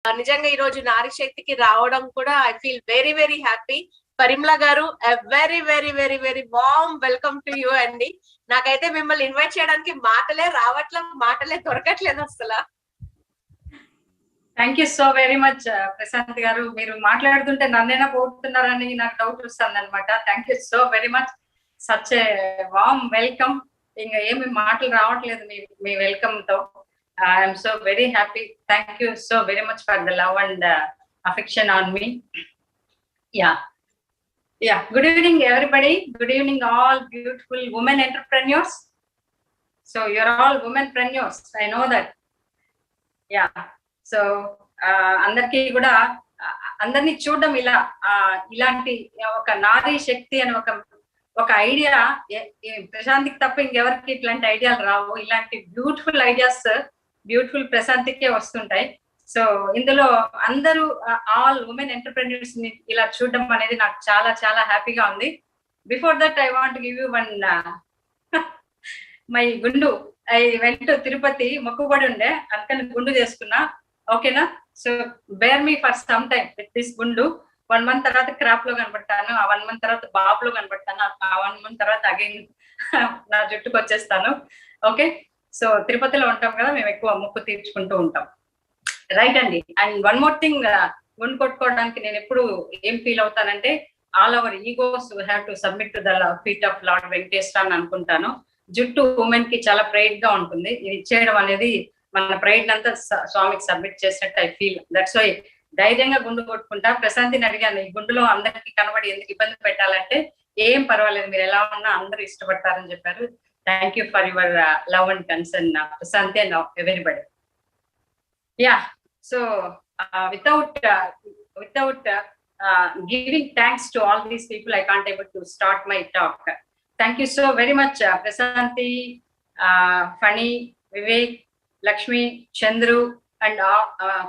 నిజంగా ఈ రోజు నారీ శక్తికి రావడం కూడా I feel very very happy. Parimala garu, very very very very warm welcome to you అండి. నాకైతే మిమ్మల్ని ఇన్వైట్ చేయడానికి మాటలే రావట్లేదు, మాటలే దొరకట్లేదు అసలు. Thank you so very much Prashanth గారు. మీరు మాట్లాడుతుంటే నన్నైనా పోతున్నారని నాకు డౌట్ వస్తుంది అనమాట. Thank you so very much, such a warm welcome. ఇంకా ఏమి మాటలు రావట్లేదు మీ వెల్కమ్ తో. I'm so very happy. Thank you so very much for the love and affection on me. Yeah, good evening everybody. Good evening all beautiful women entrepreneurs. So you're all womenpreneurs, I know that. Yeah, so అందరికీ కూడా అందరినీ చూడడం ఇలాంటి ఒక నారీ శక్తి అని ఒక idea ప్రశాంతికి తప్ప ఇంకెవరికి ఇట్లాంటి ఐడియాలు రావు. ఇలాంటి బ్యూటిఫుల్ ఐడియాస్ బ్యూటిఫుల్ ప్రశాంతికే వస్తుంటాయి. సో ఇందులో అందరూ ఆల్ ఉమెన్ ఎంటర్ప్రెన్యూర్స్ ని ఇలా చూడడం అనేది నాకు చాలా చాలా హ్యాపీగా ఉంది. Before that I want give you one my గుండు. ఐ వెంట తిరుపతి మొక్కుబడి ఉండే, అందుకని గుండు చేసుకున్నా. ఓకేనా? So bear me for some time with this గుండు. 1 month తర్వాత క్రాప్ లో కనబడతాను, ఆ 1 month తర్వాత బాబ్ లో కనబడతాను, ఆ 1 month తర్వాత అగైన్ నా జుట్టుకు వచ్చేస్తాను. ఓకే, సో తిరుపతిలో ఉంటాం కదా, మేము ఎక్కువ మొక్కు తీర్చుకుంటూ ఉంటాం. రైట్ అండి. అండ్ వన్ మోర్ థింగ్, గుండు కొట్టుకోవడానికి నేను ఎప్పుడు ఏం ఫీల్ అవుతానంటే, all our egos have to submit to the feet of lord Venkateswara అని అనుకుంటాను. జుట్టు ఉమెన్ కి చాలా ప్రైడ్ గా ఉంటుంది. ఇది ఇచ్చేయడం అనేది మన ప్రైడ్ అంతా స్వామికి సబ్మిట్ చేసినట్టు ఐ ఫీల్. దట్స్ వై ధైర్యంగా గుండు కొట్టుకుంటా. ప్రశాంతిని అడిగాను, ఈ గుండులో అందరికి కనబడి ఎందుకు ఇబ్బంది పెట్టాలంటే, ఏం పర్వాలేదు, మీరు ఎలా ఉన్నా అందరూ ఇష్టపడతారని చెప్పారు. Thank you for your love and concern Prashanthi and everybody. Yeah, so without giving thanks to all these people, I can't able to start my talk. Thank you so very much Prasanthi, Fani, Vivek, Lakshmi, Chandru and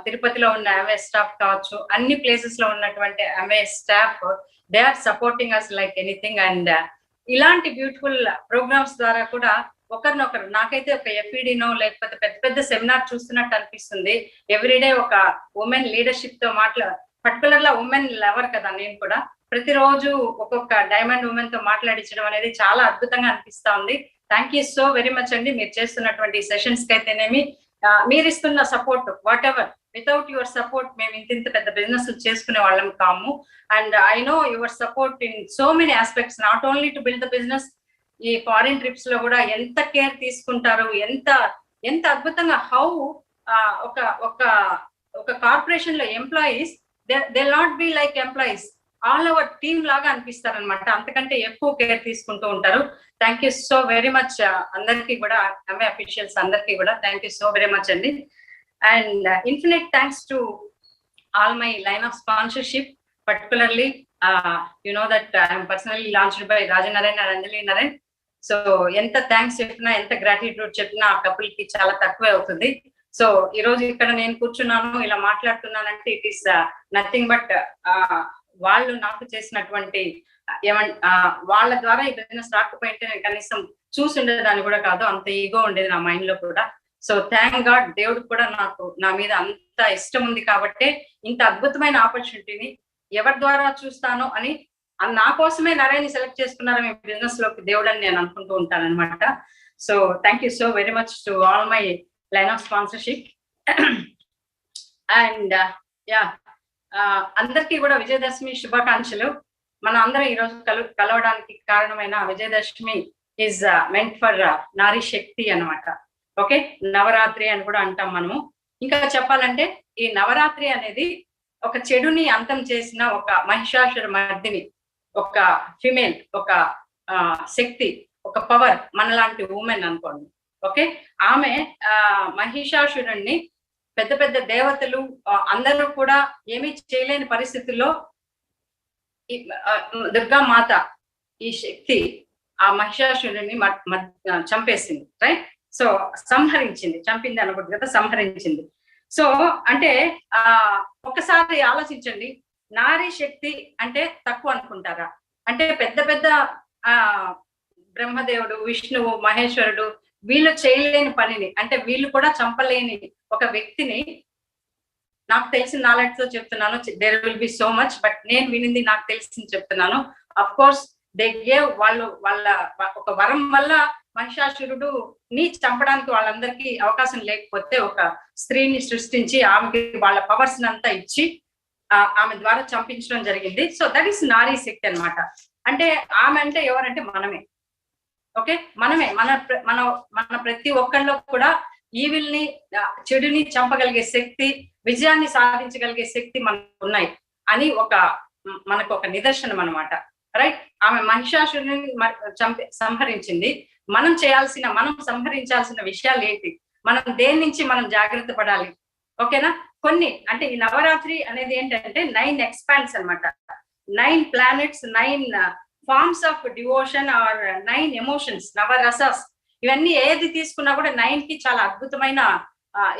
Tirupatilo unna MA staff kaavachu, anni places lo unnatuvanti MA staff, they are supporting us like anything. And ఇలాంటి beautiful programmes ద్వారా కూడా ఒకరినొకరు, నాకైతే ఒక ఎఫ్ఈడినో లేకపోతే పెద్ద పెద్ద seminar చూస్తున్నట్టు అనిపిస్తుంది. ఎవ్రీడే ఒక ఉమెన్ లీడర్షిప్ తో పర్టికులర్ గా ఉమెన్ లవర్ కదా నేను కూడా, ప్రతిరోజు ఒక్కొక్క డైమండ్ ఉమెన్ తో మాట్లాడించడం అనేది చాలా అద్భుతంగా అనిపిస్తా ఉంది. Thank you so very much అండి. మీరు చేస్తున్నటువంటి సెషన్స్ కి అయితేనేమి, మీరు ఇస్తున్న support, what ever, without your support మేము ఇంత పెద్ద బిజినెస్ చేసుకునే వాళ్ళం కాము. And I know your support in so many aspects, not only to build the business. ఈ ఫారిన్ ట్రిప్స్ లో కూడా ఎంత కేర్ తీసుకుంటారు, ఎంత అద్భుతంగా. హౌ ఒక కార్పొరేషన్ లో employees they not be like employees, all our team లాగా అనిపిస్తారు అనమాట. అంతకంటే ఎక్కువ కేర్ తీసుకుంటూ ఉంటారు. Thank you so very much అందరికీ కూడా, ఎంఏ అఫీషియల్స్ అందరికీ కూడా thank you so very much అండి. And infinite thanks to all my line of sponsorship, particularly you know that I am personally launched by Rajanarayan and Anjali Narayan. So ఎంత thanks చెప్పినా, ఎంత gratitude చెప్పినా ఆ couple కి చాలా తక్కువే అవుతుంది. సో ఈ రోజు ఇక్కడ నేను కూర్చున్నాను, ఇలా మాట్లాడుతున్నానంటే ఇట్ ఈస్ నథింగ్ బట్ వాళ్ళు నాకు చేసినటువంటి వాళ్ళ ద్వారా ఈ బిజినెస్ రాకపోయింటే నేను కనీసం చూసి ఉండేదాన్ని కూడా కాదు, అంత ఈగో ఉండేది నా మైండ్ లో కూడా. సో థ్యాంక్ గాడ్, దేవుడికి కూడా నా మీద అంత ఇష్టం ఉంది కాబట్టి ఇంత అద్భుతమైన ఆపర్చునిటీని ఎవరి ద్వారా చూస్తానో అని, నా కోసమే నరేని సెలెక్ట్ చేసుకున్నారు మీ బిజినెస్ లోకి దేవుడు అని నేను అనుకుంటూ ఉంటాను అనమాట. So thank you so very much to all my line of sponsorship. And yeah, అందరికీ కూడా విజయదశమి శుభాకాంక్షలు. మనం అందరం ఈ రోజు కలవడానికి కారణమైన విజయదశమి ఈజ్ మెంట్ ఫర్ నారీ శక్తి అనమాట. ఓకే, నవరాత్రి అని కూడా అంటాం మనము. ఇంకా చెప్పాలంటే ఈ నవరాత్రి అనేది ఒక చెడుని అంతం చేసిన ఒక మహిషాసుర మర్దిని, ఒక ఫిమేల్, ఒక శక్తి, ఒక పవర్, మనలాంటి ఉమెన్ అనుకోండి. ఓకే, ఆమె మహిషాసురుణ్ణి పెద్ద పెద్ద దేవతలు అందరూ కూడా ఏమీ చేయలేని పరిస్థితుల్లో దుర్గా మాత, ఈ శక్తి ఆ మహిషాసురుణ్ణి చంపేసింది. రైట్? సో సంహరించింది, చంపింది అనకూడదు కదా, సంహరించింది. సో అంటే ఒక్కసారి ఆలోచించండి, నారీ శక్తి అంటే తక్కువ అనుకుంటారా? అంటే పెద్ద పెద్ద బ్రహ్మదేవుడు, విష్ణువు, మహేశ్వరుడు వీళ్ళు చేయలేని పనిని, అంటే వీళ్ళు కూడా చంపలేని ఒక వ్యక్తిని నాకు తెలిసిన నాలెడ్జ్ తో చెప్తున్నాను, there will be so much, but నేను వినింది నాకు తెలిసింది చెప్తున్నాను. అఫ్ కోర్స్ దే గేవ్, వాళ్ళ ఒక వరం వల్ల మహిషాసురుడు ని చంపడానికి వాళ్ళందరికీ అవకాశం లేకపోతే ఒక స్త్రీని సృష్టించి ఆమెకి వాళ్ళ పవర్స్ అంతా ఇచ్చి ఆమె ద్వారా చంపించడం జరిగింది. సో దట్ ఈస్ నారీ శక్తి అన్నమాట. అంటే ఆమె అంటే ఎవరంటే మనమే. ఓకే, మనమే, మన ప్రతి ఒక్కళ్ళలో కూడా ఈవిల్ ని, చెడుని చంపగలిగే శక్తి, విజయాన్ని సాధించగలిగే శక్తి మనకు ఉన్నాయి అని మనకు ఒక నిదర్శనం అన్నమాట. రైట్, ఆమె మహిషాసురుని సంహరించింది. మనం సంహరించాల్సిన విషయాలు ఏంటి, మనం దేని నుంచి మనం జాగ్రత్త పడాలి? ఓకేనా? కొన్ని అంటే ఈ నవరాత్రి అనేది ఏంటంటే 9 ఎక్స్పాండ్స్ అన్నమాట. 9 planets, 9 forms of devotion or 9 emotions, నవరసాస్. ఇవన్నీ ఏది తీసుకున్నా కూడా 9 కి చాలా అద్భుతమైన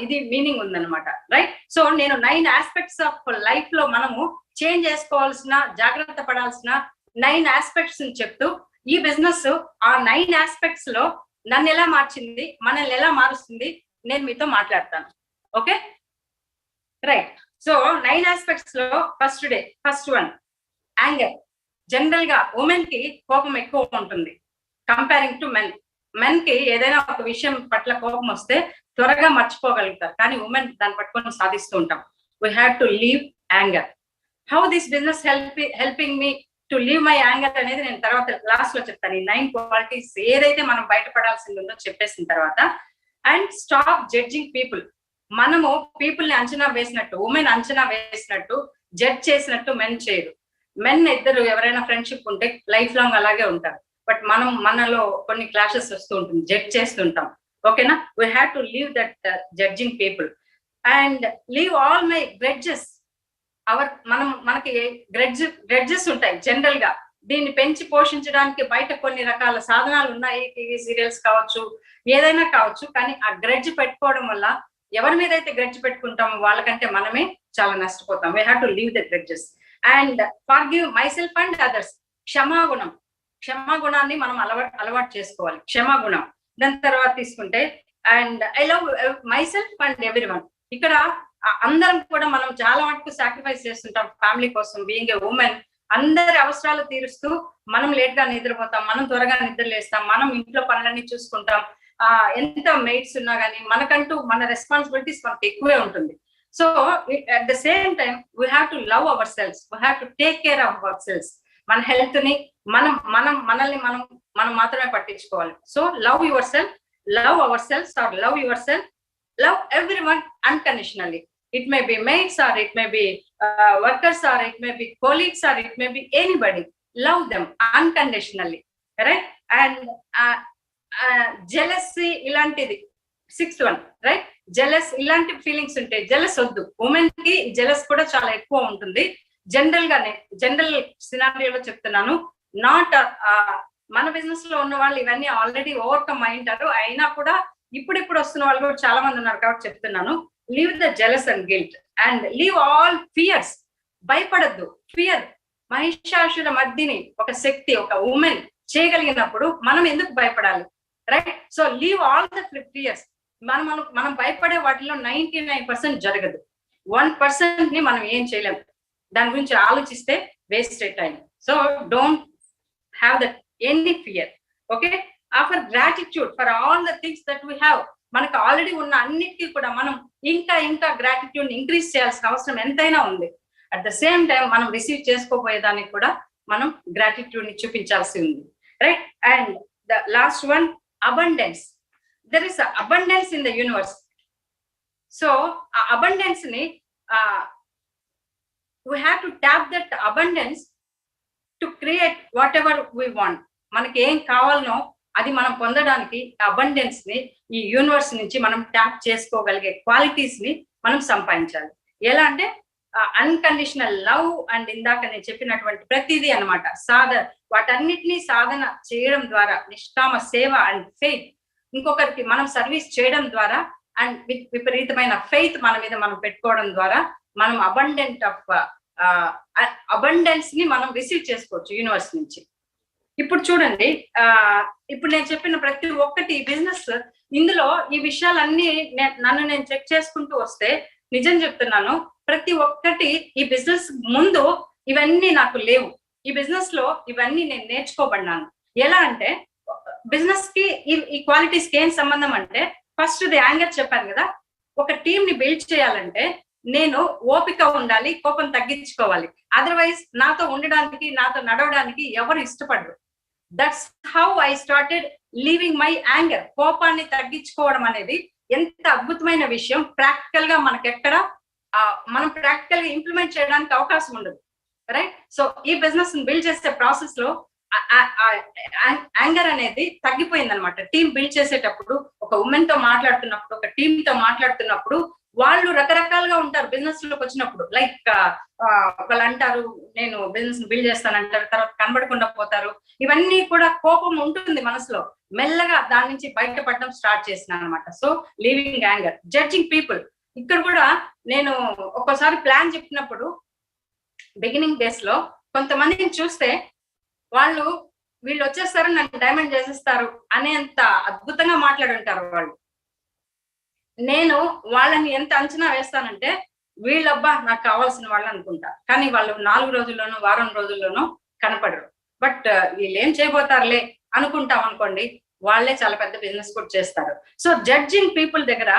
ఇది మీనింగ్ ఉందన్నమాట. రైట్, సో నేను 9 ఆస్పెక్ట్స్ ఆఫ్ లైఫ్ లో మనము చేంజ్ చేసుకోవాల్సిన, జాగ్రత్త పడాల్సిన 9 ఆస్పెక్ట్స్ చెప్తూ ఈ బిజినెస్ ఆ 9 ఆస్పెక్ట్స్ లో నన్ను ఎలా మార్చింది, మనల్ని ఎలా మారుస్తుంది, నేను మీతో మాట్లాడతాను. Okay, right. సో 9 ఆస్పెక్ట్స్ లో ఫస్ట్ వన్ యాంగర్. జనరల్ గా ఉమెన్ కి కోపం ఎక్కువ ఉంటుంది కంపేరింగ్ టు మెన్. మెన్ కి ఏదైనా ఒక విషయం పట్ల కోపం వస్తే త్వరగా మర్చిపోగలుగుతారు, కానీ ఉమెన్ దాన్ని పట్టుకొని సాధిస్తూ ఉంటాం. We have to leave anger. How this business helping me to leave my anger అనేది నేను తర్వాత లాస్ట్ లో చెప్తాను. ఈ 9 క్వాలిటీస్ ఏదైతే మనం బయటపడాల్సింది ఉందో చెప్పేసిన తర్వాత, అండ్ స్టాప్ జడ్జింగ్ పీపుల్. మనము పీపుల్ ని అంచనా వేసినట్టు, ఉమెన్ అంచనా వేసినట్టు, జడ్జ్ చేసినట్టు మెన్ చేయరు. మెన్ ఇద్దరు ఎవరైనా ఫ్రెండ్షిప్ ఉంటే లైఫ్ లాంగ్ అలాగే ఉంటారు, బట్ మనలో కొన్ని క్లాషెస్ వస్తూ ఉంటుంది, జడ్జ్ చేస్తుంటాం. ఓకేనా? We have to leave that judging people and leave all my grudges. మనకి గ్రెడ్జెస్ ఉంటాయి జనరల్ గా. దీన్ని పెంచి పోషించడానికి బయట కొన్ని రకాల సాధనాలు ఉన్నాయి, టీవీ సీరియల్స్ కావచ్చు, ఏదైనా కావచ్చు, కానీ ఆ గ్రెడ్జ్ పెట్టుకోవడం వల్ల ఎవరి మీద అయితే గ్రెడ్జ్ పెట్టుకుంటామో వాళ్ళకంటే మనమే చాలా నష్టపోతాం. We have to leave the grudges and forgive my self and others. క్షమాగుణాన్ని మనం అలవాటు చేసుకోవాలి, క్షమాగుణం. దాని తర్వాత తీసుకుంటే and I love my self and every one. ఇక్కడ అందరం కూడా మనం చాలా మటుకు సాక్రిఫైస్ చేస్తుంటాం ఫ్యామిలీ కోసం. బీయింగ్ ఏ ఉమెన్, అందరి అవసరాలు తీరుస్తూ మనం లేట్ గా నిద్రపోతాం, మనం త్వరగా నిద్ర లేస్తాం, మనం ఇంట్లో పనులన్నీ చూసుకుంటాం. ఎంత మెయిట్స్ ఉన్నా కానీ మనకంటూ మన రెస్పాన్సిబిలిటీస్ మనకు ఎక్కువే ఉంటుంది. So at the same time we have to love ourselves, we have to take care of ourselves. మన హెల్త్ ని మనల్ని మనం మాత్రమే పట్టించుకోవాలి. So love yourself, love ourselves or love yourself, love everyone unconditionally. It may be mates or it may be workers or it may be colleagues or it may be anybody. Love them unconditionally, right? And jealousy ఇలాంటిది 6th one, right? Jealous ఇలాంటి feelings ఉంటాయి. Jealous వద్దు. Women కి jealous కూడా చాలా ఎక్కువ ఉంటుంది. General సినారియోలో చెప్తున్నాను. నాట్ మన బిజినెస్ లో ఉన్న వాళ్ళు ఇవన్నీ ఆల్రెడీ ఓవర్కమ్ అయి ఉంటారు. అయినా కూడా ఇప్పుడు వస్తున్న వాళ్ళు కూడా చాలా మంది ఉన్నారు కాబట్టి చెప్తున్నాను. Leave the jealous and guilt and leave all fears. భయపడద్దు. ఫియర్, మహిషాసుర మర్దిని ఒక శక్తి, ఒక ఉమెన్ చేయగలిగినప్పుడు మనం ఎందుకు భయపడాలి? Right, so leave all the fears. మనం భయపడే వాటిలో 99% జరగదు. 1% ని మనం ఏం చేయలేము. దాని గురించి ఆలోచిస్తే waste time. So don't have that any fear. Okay, offer gratitude for all the things that we have. మనకు ఆల్రెడీ ఉన్న అన్నిటికీ కూడా మనం ఇంకా గ్రాటిట్యూడ్ ఇంక్రీజ్ చేయాల్సిన అవసరం ఎంతైనా ఉంది. అట్ ద సేమ్ టైం మనం రిసీవ్ చేసుకోబోయేదానికి కూడా మనం గ్రాటిట్యూడ్ ని చూపించాల్సి ఉంది. Right, and the last one abundance. There is abundance in the universe. So ఆ అబండెన్స్ ని we have to tap that abundance to create whatever we want. మనకి ఏం కావాలనో అది మనం పొందడానికి అబండెన్స్ ని ఈ యూనివర్స్ నుంచి మనం ట్యాప్ చేసుకోగలిగే క్వాలిటీస్ ని మనం సంపాదించాలి. ఎలా అంటే అన్కండిషనల్ లవ్ అండ్ ఇందాక నేను చెప్పినటువంటి ప్రతిదీ అన్నమాట. వాటన్నిటినీ సాధన చేయడం ద్వారా, నిష్కామ సేవ అండ్ ఫెయిత్, ఇంకొకరికి మనం సర్వీస్ చేయడం ద్వారా అండ్ విపరీతమైన ఫెయిత్ మన మీద మనం పెట్టుకోవడం ద్వారా మనం అబండెన్స్ ని మనం రిసీవ్ చేసుకోవచ్చు యూనివర్స్ నుంచి. ఇప్పుడు చూడండి, ఇప్పుడు నేను చెప్పిన ప్రతి ఒక్కటి బిజినెస్, ఇందులో ఈ విషయాలన్నీ నన్ను నేను చెక్ చేసుకుంటూ వస్తే నిజం చెప్తున్నాను, ప్రతి ఒక్కటి ఈ బిజినెస్ ముందు ఇవన్నీ నాకు లేవు. ఈ బిజినెస్ లో ఇవన్నీ నేను నేర్చుకోబడినాను. ఎలా అంటే బిజినెస్ కి ఈ క్వాలిటీస్ కి ఏం సంబంధం అంటే, ఫస్ట్ ది యాంగర్ చెప్పాను కదా, ఒక టీమ్ ని బిల్డ్ చేయాలంటే నేను ఓపిక ఉండాలి, కోపం తగ్గించుకోవాలి. అదర్వైజ్ నాతో ఉండడానికి, నాతో నడవడానికి ఎవరు ఇష్టపడరు. That's how I started leaving my anger. కోపాన్ని తగ్గించుకోవడం అనేది ఎంత అద్భుతమైన విషయం. ప్రాక్టికల్ గా మనకెక్కడ మనం ప్రాక్టికల్ గా ఇంప్లిమెంట్ చేయడానికి అవకాశం ఉండదు, రైట్? సో ఈ బిజినెస్ బిల్డ్ చేసే ప్రాసెస్ లో యాంగర్ అనేది తగ్గిపోయింది అనమాట. టీం బిల్డ్ చేసేటప్పుడు, ఒక ఉమెన్ తో మాట్లాడుతున్నప్పుడు, ఒక టీమ్ తో మాట్లాడుతున్నప్పుడు వాళ్ళు రకరకాలుగా ఉంటారు. బిజినెస్ లోకి వచ్చినప్పుడు లైక్ వాళ్ళు అంటారు నేను బిజినెస్ బిల్డ్ చేస్తానంటారు, తర్వాత కనబడకుండా పోతారు. ఇవన్నీ కూడా కోపం ఉంటుంది మనసులో. మెల్లగా దాని నుంచి బయటపడడం స్టార్ట్ చేసినాను అనమాట. So leaving anger, judging people. ఇక్కడ కూడా నేను ఒక్కోసారి ప్లాన్ చెప్పినప్పుడు బిగినింగ్ డేస్ లో కొంతమందిని చూస్తే వీళ్ళు వచ్చేస్తారు, నన్ను డైమండ్ చేసేస్తారు అనేంత అద్భుతంగా మాట్లాడుంటారు వాళ్ళు. నేను వాళ్ళని ఎంత అంచనా వేస్తానంటే వీళ్ళబ్బా నాకు కావాల్సిన వాళ్ళు అనుకుంటా, కానీ వాళ్ళు 4 రోజుల్లోనూ వారం రోజుల్లోనూ కనపడరు. బట్ వీళ్ళు ఏం చేయబోతారులే అనుకుంటాం అనుకోండి, వాళ్ళే చాలా పెద్ద బిజినెస్ కూడా చేస్తారు. సో జడ్జింగ్ పీపుల్ దగ్గర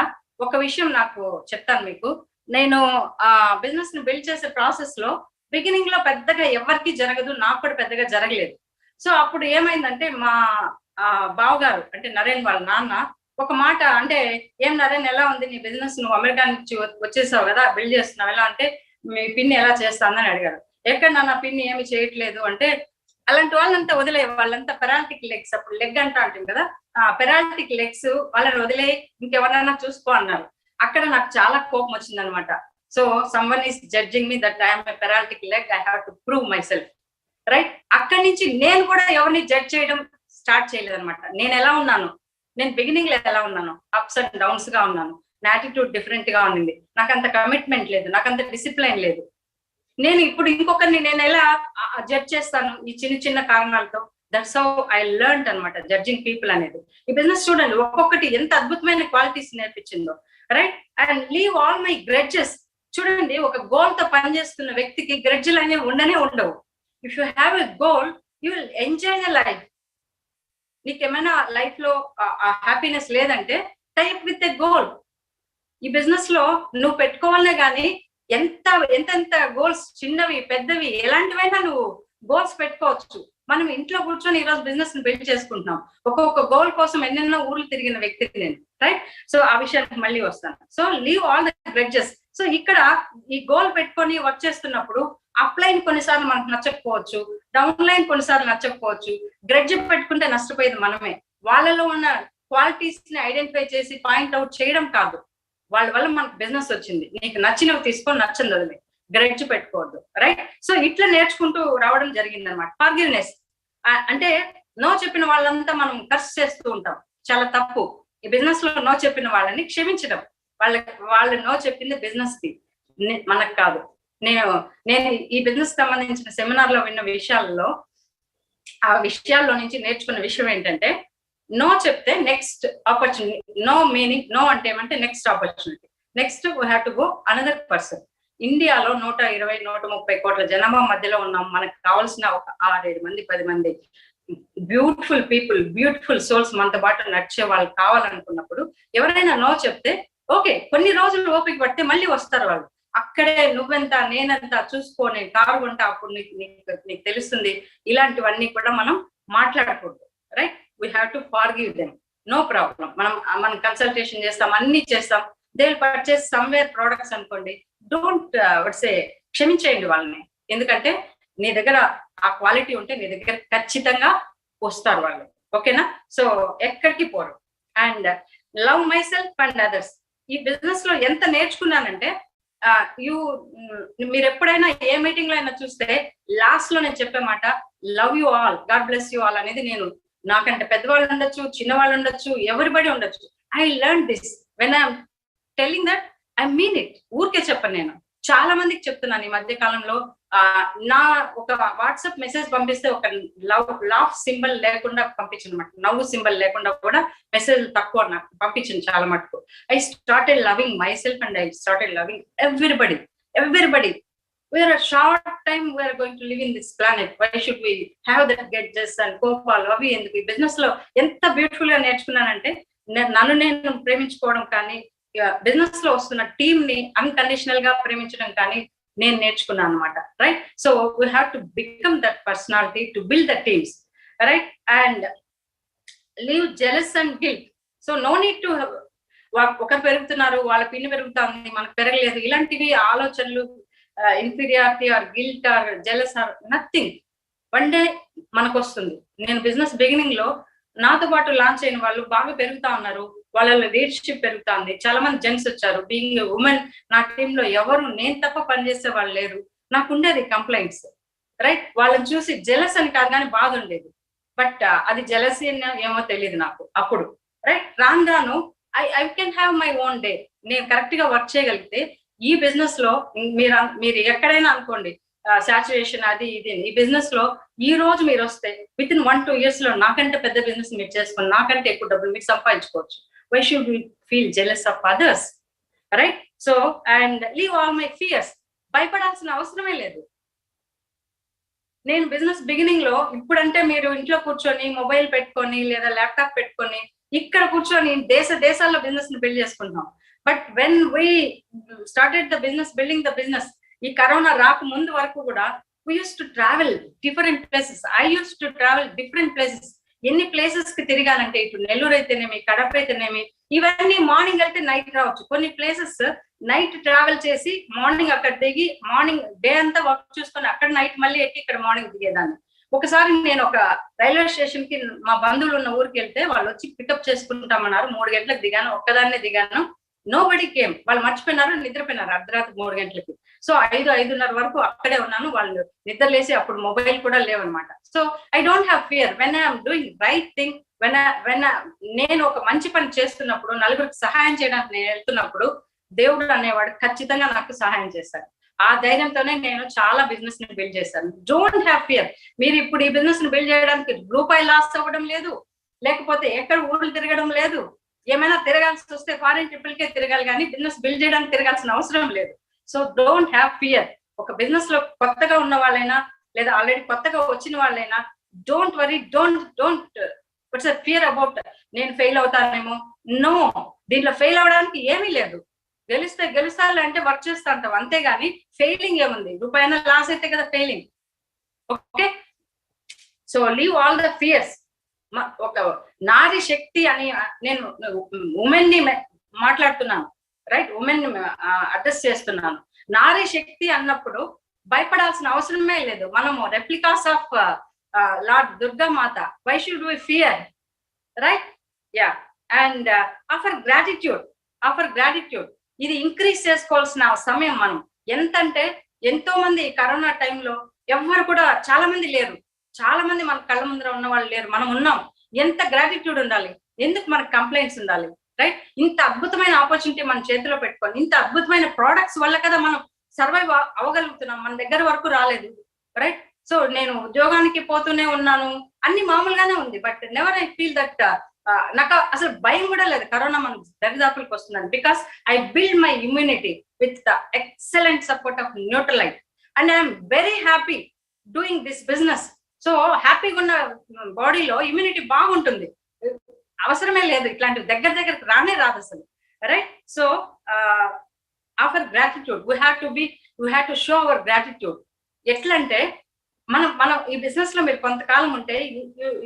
ఒక విషయం నాకు చెప్తాను మీకు. నేను బిజినెస్ ని బిల్డ్ చేసే ప్రాసెస్ లో బిగినింగ్ లో పెద్దగా ఎవరికి జరగదు, నాకు కూడా పెద్దగా జరగలేదు. సో అప్పుడు ఏమైందంటే మా బావగారు అంటే నరేన్ వాళ్ళ నాన్న ఒక మాట అంటే, ఏం నరేన్ ఎలా ఉంది నీ బిజినెస్, నువ్వు అమెరికా నుంచి వచ్చేసావు కదా, బిల్డ్ చేస్తున్నావు, ఎలా అంటే మీ పిన్ని ఎలా చేస్తానని అడిగారు. ఎక్కడ నా పిన్ని ఏమి చేయట్లేదు అంటే, అలాంటి వాళ్ళంతా వదిలే, వాళ్ళంతా పెరాలిటిక్ లెగ్స్, అప్పుడు లెగ్ అంటా ఉంటుంది కదా, పెరాలిటిక్ లెగ్స్, వాళ్ళని వదిలే ఇంకెవరైనా చూసుకో అన్నారు. అక్కడ నాకు చాలా కోపం వచ్చింది అనమాట. So someone is judging me that I'm a paralytic leg, I have to prove my self, right? అక్కడి నుంచి నేను కూడా ఎవరిని జడ్జ్ చేయడం స్టార్ట్ చేయలేదు అనమాట. నేను ఎలా ఉన్నాను, నేను బిగినింగ్ లో ఎలా ఉన్నాను, అప్స్ అండ్ డౌన్స్ గా ఉన్నాను, నా యాటిట్యూడ్ డిఫరెంట్ గా ఉంది, నాకు అంత కమిట్మెంట్ లేదు, నాకు అంత డిసిప్లైన్ లేదు. నేను ఇప్పుడు ఇంకొకరిని నేను ఎలా జడ్జ్ చేస్తాను ఈ చిన్న చిన్న కారణాలతో? దట్స్ హౌ ఐ లెర్న్ అనమాట జడ్జింగ్ పీపుల్ అనేది. ఈ బిజినెస్ చూడండి ఒక్కొక్కటి ఎంత అద్భుతమైన క్వాలిటీస్ నేర్పించిందో, right? And leave all my grudges. చూడండి, ఒక గోల్ తో పనిచేస్తున్న వ్యక్తికి గ్రెడ్జులు అనేవి ఉండవు. If you have a goal you will enjoy the life. నీకేమైనా లైఫ్ లో హ్యాపీనెస్ లేదంటే టైప్ విత్ ఎ గోల్. ఈ బిజినెస్ లో నువ్వు పెట్టుకోవాలనే గానీ ఎంతెంత గోల్స్, చిన్నవి పెద్దవి ఎలాంటివైనా నువ్వు గోల్స్ పెట్టుకోవచ్చు. మనం ఇంట్లో కూర్చొని ఈ రోజు బిజినెస్ ని బిల్డ్ చేసుకుంటున్నాం. ఒక్కొక్క గోల్ కోసం ఎన్నెన్నో ఊర్లు తిరిగిన వ్యక్తిని నేను, రైట్? సో ఆ విషయానికి మళ్ళీ వస్తాను. So leave all the grudges. So ఇక్కడ ఈ గోల్ పెట్టుకొని వర్క్ చేస్తున్నప్పుడు అప్ లైన్ కొన్నిసార్లు మనకు నచ్చకపోవచ్చు, డౌన్ లైన్ కొన్నిసార్లు నచ్చకపోవచ్చు. గ్రెడ్జ్ పెట్టుకుంటే నష్టపోయేది మనమే. వాళ్ళలో ఉన్న క్వాలిటీస్ ని ఐడెంటిఫై చేసి పాయింట్ అవుట్ చేయడం కాదు, వాళ్ళ వల్ల మనకు బిజినెస్ వచ్చింది, నీకు నచ్చినవి తీసుకొని నచ్చని వదిలే, గ్రెడ్జ్ పెట్టుకోవద్దు, రైట్? సో ఇట్లా నేర్చుకుంటూ రావడం జరిగింది అనమాట. ఫర్గివ్నెస్ అంటే నో చెప్పిన వాళ్ళంతా మనం కర్స్ చేస్తూ ఉంటాం, చాలా తప్పు. ఈ బిజినెస్ లో నో చెప్పిన వాళ్ళని క్షమించడం. వాళ్ళు నో చెప్పింది బిజినెస్ కి, మనకు కాదు. నేను ఈ బిజినెస్ సంబంధించిన సెమినార్ లో విన్న విషయాల్లో, ఆ విషయాల్లో నుంచి నేర్చుకున్న విషయం ఏంటంటే, నో చెప్తే next opportunity. No meaning, no అంటే ఏమంటే next opportunity, next we have to go another person. ఇండియాలో 120-130 కోట్ల జనాభా మధ్యలో ఉన్నాం. మనకు కావాల్సిన ఒక 6-7 మంది 10 మంది బ్యూటిఫుల్ పీపుల్, బ్యూటిఫుల్ సోల్స్ మనతో పాటు నడిచే వాళ్ళు కావాలనుకున్నప్పుడు ఎవరైనా నో చెప్తే ఓకే, కొన్ని రోజులు ఓపిక పడితే మళ్ళీ వస్తారు వాళ్ళు. అక్కడే నువ్వెంత నేనెంత చూసుకో, నేను కారు కొంటా అప్పుడు నీకు తెలుస్తుంది. ఇలాంటివన్నీ కూడా మనం మాట్లాడకూడదు, right? We have to forgive them, no problem. మనం కన్సల్టేషన్ చేస్తాం, అన్ని చేస్తాం. They will purchase somewhere products అనుకోండి, డోంట్ క్షమించేయండి వాళ్ళని. ఎందుకంటే నీ దగ్గర ఆ క్వాలిటీ ఉంటే నీ దగ్గర ఖచ్చితంగా వస్తారు వాళ్ళు, ఓకేనా? సో ఎక్కడికి పోరు. And love my self and others. ఈ బిజినెస్ లో ఎంత నేర్చుకున్నానంటే, మీరు ఎప్పుడైనా ఏ మీటింగ్ లో అయినా చూస్తే లాస్ట్ లో నేను చెప్పే మాట love you all, God bless you all అనేది. నేను నాకంటే పెద్దవాళ్ళు ఉండొచ్చు, చిన్నవాళ్ళు ఉండొచ్చు, ఎవరిబడి ఉండొచ్చు. I learn this when I'm telling that I mean it. ఊరికే చెప్పను, నేను చాలా మందికి చెప్తున్నాను ఈ మధ్య కాలంలో. నా ఒక వాట్సాప్ మెసేజ్ పంపిస్తే ఒక లాఫ్ సింబల్ లేకుండా పంపించనమాట, నవ్వు సింబల్ లేకుండా కూడా మెసేజ్ తక్కువ నాకు పంపించింది చాలా మటుకు. I started loving my self and I started loving everybody. everybody. We are a short time we are going to live in this planet. Why should we have that gadgets and కోపాలు అవి ఎందుకు? ఈ business లో ఎంత beautiful గా నేర్చుకున్నానంటే నన్ను నేను ప్రేమించుకోవడం కానీ, బిజినెస్ లో వస్తున్న టీమ్ ని అన్కండిషనల్ గా ప్రేమించడం కానీ నేను నేర్చుకున్నాను అనమాట. Right? So we have to become that personality to build the teams, right? And leave jealous and guilt. So no need to ఒకరు పెరుగుతున్నారు, వాళ్ళ పిన్ని పెరుగుతుంది, మనకు పెరగలేదు, ఇలాంటివి ఆలోచనలు, inferiority or guilt or jealous or nothing. One day మనకు వస్తుంది. నేను బిజినెస్ బిగినింగ్ లో నాతో పాటు లాంచ్ అయిన వాళ్ళు బాగా పెరుగుతా ఉన్నారు, వాళ్ళ లీడర్షిప్ పెరుగుతుంది, చాలా మంది జెంట్స్ వచ్చారు. బీయింగ్ ఉమెన్ నా టీమ్ లో ఎవరు నేను తప్ప పనిచేసే వాళ్ళు లేరు. నాకు ఉండేది కంప్లైంట్స్, రైట్? వాళ్ళని చూసి జెలస్ అని కాదు కానీ బాధ ఉండేది. బట్ అది జెలసీ ఏమో తెలియదు నాకు అప్పుడు, రైట్? రాను I can have my own day. నేను కరెక్ట్ గా వర్క్ చేయగలిగితే ఈ బిజినెస్ లో మీరు ఎక్కడైనా అనుకోండి సాచురేషన్ అది ఇది, ఈ బిజినెస్ లో ఈ రోజు మీరు వస్తే విత్ ఇన్ 1-2 years లో నాకంటే పెద్ద బిజినెస్ మీరు చేసుకుని నాకంటే ఎక్కువ డబ్బులు మీరు సంపాదించుకోవచ్చు. Why should we feel jealous of others, right? So and leave all my fears. భయపడాల్సిన అవసరమే లేదు. నేను బిజినెస్ బిగినింగ్ లో, ఇప్పుడంటే మీరు ఇంట్లో కూర్చొని మొబైల్ పెట్టుకొని లేదా ల్యాప్టాప్ పెట్టుకొని ఇక్కడ కూర్చొని దేశాల్లో బిజినెస్ ని బిల్డ్ చేసుకుంటున్నాం. But when we started the business, building the business, ఈ కరోనా రాక ముందు వరకు కూడా we used to travel different places. I used to travel different places. ఎన్ని ప్లేసెస్ కి తిరిగానంటే, ఇటు నెల్లూరు అయితేనేమి, కడప అయితేనేమి, ఇవన్నీ మార్నింగ్ వెళ్తే నైట్ రావచ్చు. కొన్ని ప్లేసెస్ నైట్ ట్రావెల్ చేసి మార్నింగ్ అక్కడ దిగి మార్నింగ్ డే అంతా వర్క్ చూసుకొని అక్కడ నైట్ మళ్ళీ ఎక్కి ఇక్కడ మార్నింగ్ దిగేదాన్ని. ఒకసారి నేను ఒక రైల్వే స్టేషన్ కి మా బంధువులు ఉన్న ఊరికి వెళ్తే వాళ్ళు వచ్చి పికప్ చేసుకుంటామన్నారు. 3 గంటలకు దిగాను, ఒక్కదాన్నే దిగాను. Nobody came. వాళ్ళు మర్చిపోయినారు, నిద్రపోయినారు అర్ధరాత్రి 3 గంటలకి. సో 5-5:30 వరకు అక్కడే ఉన్నాను. వాళ్ళు నిద్ర లేసి అప్పుడు మొబైల్ కూడా లేవన్నమాట. So I don't have fear when I'm doing right thing. నేను ఒక మంచి పని చేస్తున్నప్పుడు, నలుగురికి సహాయం చేయడానికి నేను వెళ్తున్నప్పుడు దేవుడు అనేవాడు ఖచ్చితంగా నాకు సహాయం చేశాడు. ఆ ధైర్యంతోనే నేను చాలా బిజినెస్ ని బిల్డ్ చేశాను. Don't have fear. మీరు ఇప్పుడు ఈ బిజినెస్ ని బిల్డ్ చేయడానికి రూపాయి లాస్ అవ్వడం లేదు, లేకపోతే ఎక్కడ ఊళ్ళు తిరగడం లేదు. ఏమైనా తిరగాల్సి వస్తే ఫారిన్ ట్రిపుల్కే తిరగాలి, కానీ బిజినెస్ బిల్డ్ చేయడానికి తిరగాల్సిన అవసరం లేదు. So don't have fear. ఒక బిజినెస్ లో కొత్తగా ఉన్న వాళ్ళైనా లేదా ఆల్రెడీ కొత్తగా వచ్చిన వాళ్ళైనా don't worry, don't what's fear about నేను ఫెయిల్ అవుతానేమో. నో, దీంట్లో ఫెయిల్ అవడానికి ఏమీ లేదు. గెలుస్తాను అంటే వర్క్ చేస్తా అంటాం, అంతేగాని ఫెయిలింగ్ ఏముంది? రూపాయన లాస్ అయితే కదా failing. Okay, so leave all the fears. ఒక నారీ శక్తి అని నేను ఉమెన్ ని మాట్లాడుతున్నాను, రైట్? ఉమెన్ ని అడ్రస్ చేస్తున్నాను. నారీ శక్తి అన్నప్పుడు భయపడాల్సిన అవసరమే లేదు. మనము replicas of lord Durga Mata. Why should we fear, right? Yeah. And offer gratitude. ఇది ఇంక్రీజ్ చేసుకోవాల్సిన సమయం. మనం ఎంతంటే, ఎంతో మంది కరోనా టైంలో ఎవ్వరు కూడా చాలా మంది లేరు, చాలా మంది మన కళ్ళ ముందర ఉన్న వాళ్ళు లేరు, మనం ఉన్నాం. ఎంత గ్రాటిట్యూడ్ ఉండాలి, ఎందుకు మనకు కంప్లైంట్స్ ఉండాలి, రైట్? ఇంత అద్భుతమైన ఆపర్చునిటీ మన చేతిలో పెట్టుకొని, ఇంత అద్భుతమైన ప్రోడక్ట్స్ వల్ల కదా మనం సర్వైవ్ అవ్వగలుగుతున్నాం. మన దగ్గర వరకు రాలేదు, రైట్? సో నేను ఉద్యోగానికి పోతూనే ఉన్నాను, అన్ని మామూలుగానే ఉంది. But never I feel that నాకు అసలు భయం కూడా లేదు కరోనా మన దరిదాపులకు వస్తుందని. Because I build my immunity with the excellent support of Nutralite and I'm very happy doing this business. So హ్యాపీగా ఉన్న బాడీలో ఇమ్యూనిటీ బాగుంటుంది. అవసరమే లేదు ఇట్లాంటివి దగ్గరకు రానే రాదు అసలు, right? So offer gratitude. We have to show hour gratitude. ఎట్లా అంటే, మనం ఈ బిజినెస్ లో మీరు కొంతకాలం ఉంటే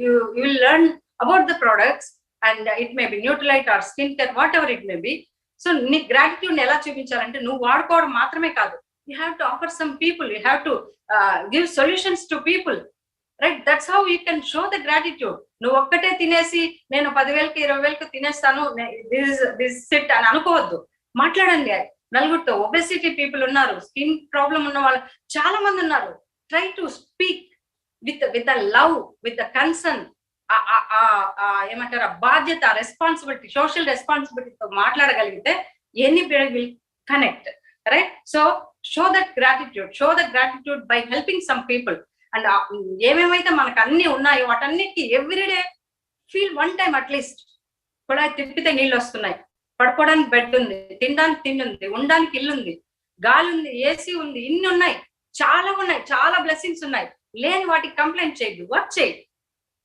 you will learn about the products and it may be Nutralite or skincare, whatever it may be. So నీ గ్రాటిట్యూడ్ ఎలా చూపించాలంటే, నువ్వు వాడుకోవడం మాత్రమే కాదు, you have to offer some people, you have to give solutions to people, right? That's how you can show the gratitude. నువ్వు ఒక్కటే తినేసి నేను 10,000కి 20,000కి తినేస్తాను, this sit అని అనుకోవద్దు. మాట్లాడండి నలుగురితో. ఒబెసిటీ పీపుల్ ఉన్నారు, స్కిన్ ప్రాబ్లం ఉన్న వాళ్ళు చాలా మంది ఉన్నారు. Try to speak with the love, with the concern, ఏమంటారు, బాధ్యత, రెస్పాన్సిబిలిటీ, సోషల్ రెస్పాన్సిబిలిటీతో మాట్లాడగలిగితే any will connect, right? So show that gratitude by helping some people. And ఏమేమైతే మనకు అన్ని ఉన్నాయో వాటన్నిటికీ everyday feel one time at least. కూడా తిప్పితే నీళ్ళు వస్తున్నాయి, పడుకోవడానికి బెడ్ ఉంది, తినడానికి తిండి ఉంది, ఉండడానికి ఇల్లు ఉంది, గాలి ఉంది, ఏసీ ఉంది, ఇన్ని ఉన్నాయి, చాలా బ్లెస్సింగ్స్ ఉన్నాయి. లేని వాటికి కంప్లైంట్ చేయద్దు, వర్క్ చేయి,